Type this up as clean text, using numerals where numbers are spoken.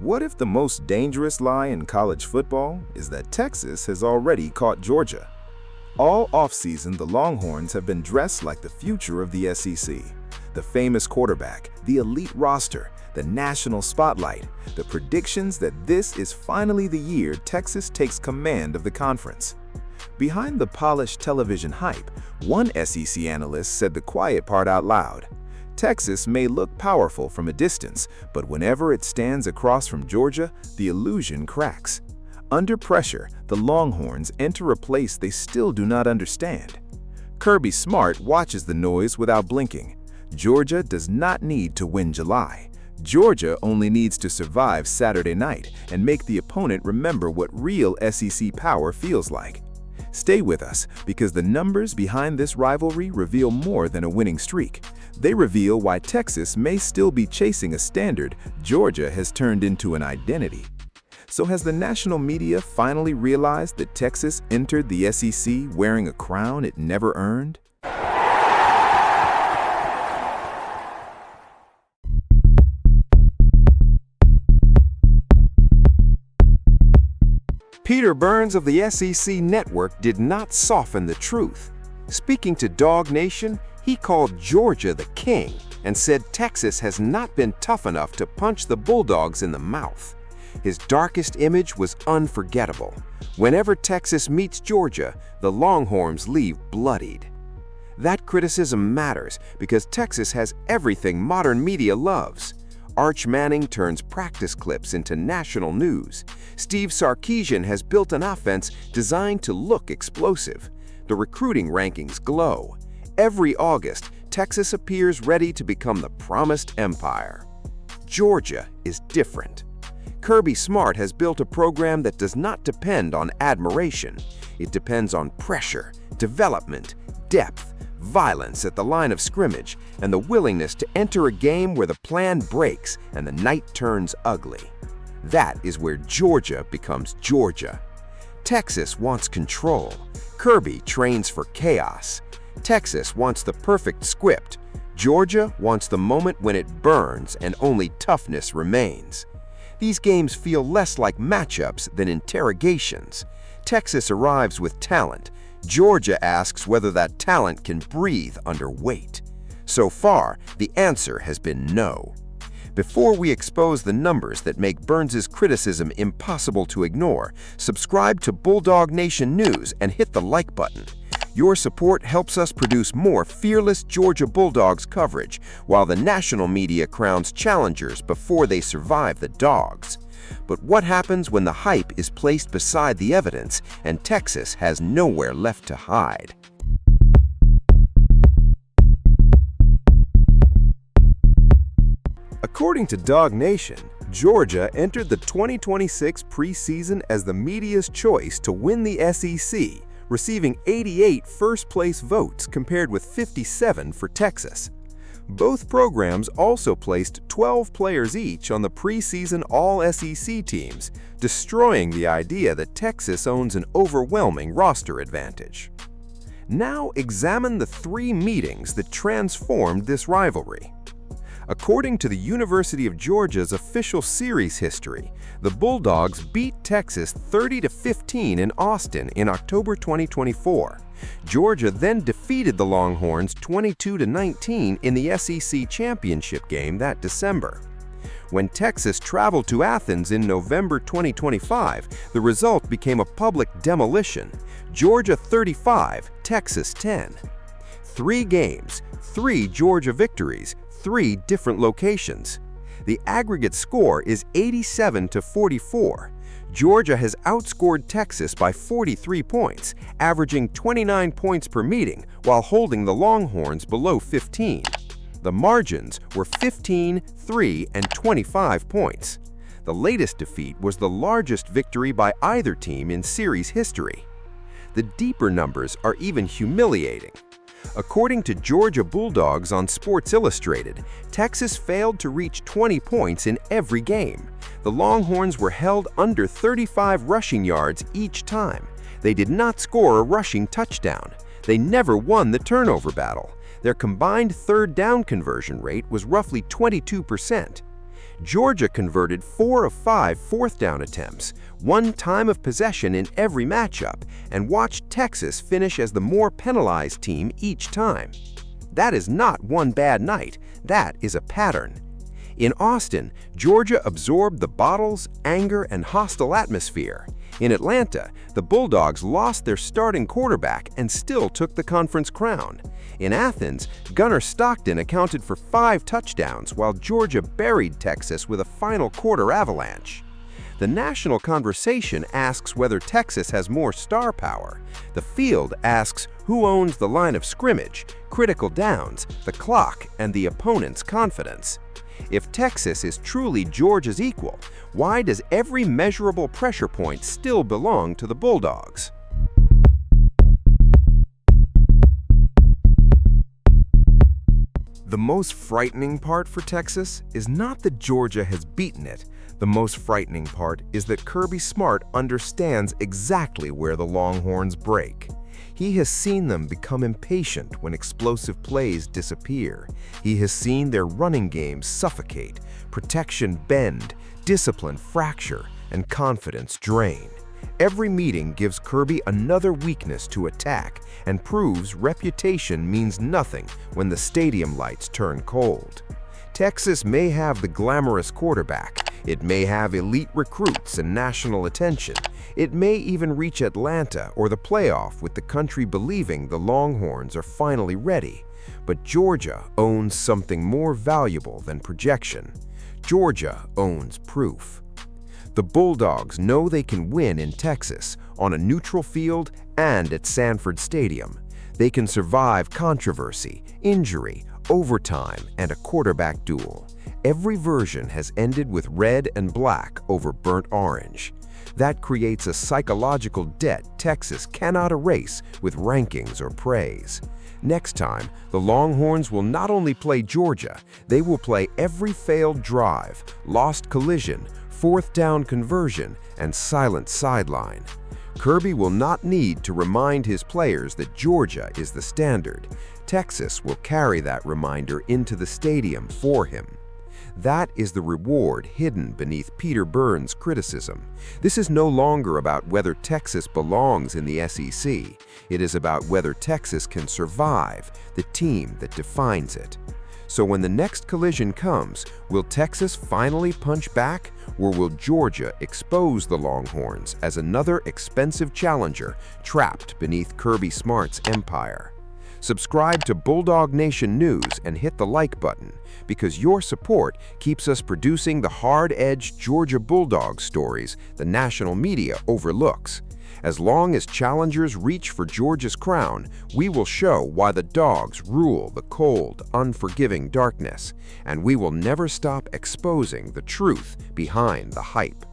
What if the most dangerous lie in college football is that Texas has already caught Georgia? All offseason, the Longhorns have been dressed like the future of the SEC. The famous quarterback, the elite roster, the national spotlight, the predictions that this is finally the year Texas takes command of the conference. Behind the polished television hype, one SEC analyst said the quiet part out loud. Texas may look powerful from a distance, but whenever it stands across from Georgia, the illusion cracks. Under pressure, the Longhorns enter a place they still do not understand. Kirby Smart watches the noise without blinking. Georgia does not need to win July. Georgia only needs to survive Saturday night and make the opponent remember what real SEC power feels like. Stay with us, because the numbers behind this rivalry reveal more than a winning streak. They reveal why Texas may still be chasing a standard Georgia has turned into an identity. So has the national media finally realized that Texas entered the SEC wearing a crown it never earned? Peter Burns of the SEC Network did not soften the truth. Speaking to Dawg Nation, he called Georgia the king and said Texas has not been tough enough to punch the Bulldogs in the mouth. His darkest image was unforgettable. Whenever Texas meets Georgia, the Longhorns leave bloodied. That criticism matters because Texas has everything modern media loves. Arch Manning turns practice clips into national news. Steve Sarkisian has built an offense designed to look explosive. The recruiting rankings glow. Every August, Texas appears ready to become the promised empire. Georgia is different. Kirby Smart has built a program that does not depend on admiration. It depends on pressure, development, depth, violence at the line of scrimmage, and the willingness to enter a game where the plan breaks and the night turns ugly. That is where Georgia becomes Georgia. Texas wants control. Kirby trains for chaos. Texas wants the perfect script. Georgia wants the moment when it burns and only toughness remains. These games feel less like matchups than interrogations. Texas arrives with talent. Georgia asks whether that talent can breathe under weight. So far, the answer has been no. Before we expose the numbers that make Burns' criticism impossible to ignore, subscribe to Bulldog Nation News and hit the like button. Your support helps us produce more fearless Georgia Bulldogs coverage, while the national media crowns challengers before they survive the Dogs. But what happens when the hype is placed beside the evidence and Texas has nowhere left to hide? According to Dawg Nation, Georgia entered the 2026 preseason as the media's choice to win the SEC, receiving 88 first-place votes compared with 57 for Texas. Both programs also placed 12 players each on the preseason All-SEC teams, destroying the idea that Texas owns an overwhelming roster advantage. Now examine the 3 meetings that transformed this rivalry. According to the University of Georgia's official series history, the Bulldogs beat Texas 30-15 in Austin in October 2024. Georgia then defeated the Longhorns 22-19 in the SEC championship game that December. When Texas traveled to Athens in November 2025, the result became a public demolition: Georgia 35, Texas 10. 3 games, 3 Georgia victories, 3 different locations. The aggregate score is 87-44. Georgia has outscored Texas by 43 points, averaging 29 points per meeting, while holding the Longhorns below 15. The margins were 15, 3, and 25 points. The latest defeat was the largest victory by either team in series history. The deeper numbers are even humiliating. According to Georgia Bulldogs on Sports Illustrated, Texas failed to reach 20 points in every game. The Longhorns were held under 35 rushing yards each time. They did not score a rushing touchdown. They never won the turnover battle. Their combined third down conversion rate was roughly 22%. Georgia converted 4 of 5 fourth down attempts, won time of possession in every matchup, and watched Texas finish as the more penalized team each time. That is not one bad night, that is a pattern. In Austin, Georgia absorbed the bottles, anger, and hostile atmosphere. In Atlanta, the Bulldogs lost their starting quarterback and still took the conference crown. In Athens, Gunnar Stockton accounted for 5 touchdowns while Georgia buried Texas with a final quarter avalanche. The national conversation asks whether Texas has more star power. The field asks who owns the line of scrimmage, critical downs, the clock, and the opponent's confidence. If Texas is truly Georgia's equal, why does every measurable pressure point still belong to the Bulldogs? The most frightening part for Texas is not that Georgia has beaten it. The most frightening part is that Kirby Smart understands exactly where the Longhorns break. He has seen them become impatient when explosive plays disappear. He has seen their running game suffocate, protection bend, discipline fracture, and confidence drain. Every meeting gives Kirby another weakness to attack and proves reputation means nothing when the stadium lights turn cold. Texas may have the glamorous quarterback, it may have elite recruits and national attention, it may even reach Atlanta or the playoff with the country believing the Longhorns are finally ready. But Georgia owns something more valuable than projection. Georgia owns proof. The Bulldogs know they can win in Texas, on a neutral field and at Sanford Stadium. They can survive controversy, injury, overtime, and a quarterback duel. Every version has ended with red and black over burnt orange. That creates a psychological debt Texas cannot erase with rankings or praise. Next time, the Longhorns will not only play Georgia, they will play every failed drive, lost collision, fourth down conversion, and silent sideline. Kirby will not need to remind his players that Georgia is the standard. Texas will carry that reminder into the stadium for him. That is the reward hidden beneath Peter Burns' criticism. This is no longer about whether Texas belongs in the SEC. It is about whether Texas can survive, the team that defines it. So when the next collision comes, will Texas finally punch back, or will Georgia expose the Longhorns as another expensive challenger trapped beneath Kirby Smart's empire? Subscribe to Bulldog Nation News and hit the like button, because your support keeps us producing the hard-edged Georgia Bulldog stories the national media overlooks. As long as challengers reach for Georgia's crown, we will show why the Dogs rule the cold, unforgiving darkness, and we will never stop exposing the truth behind the hype.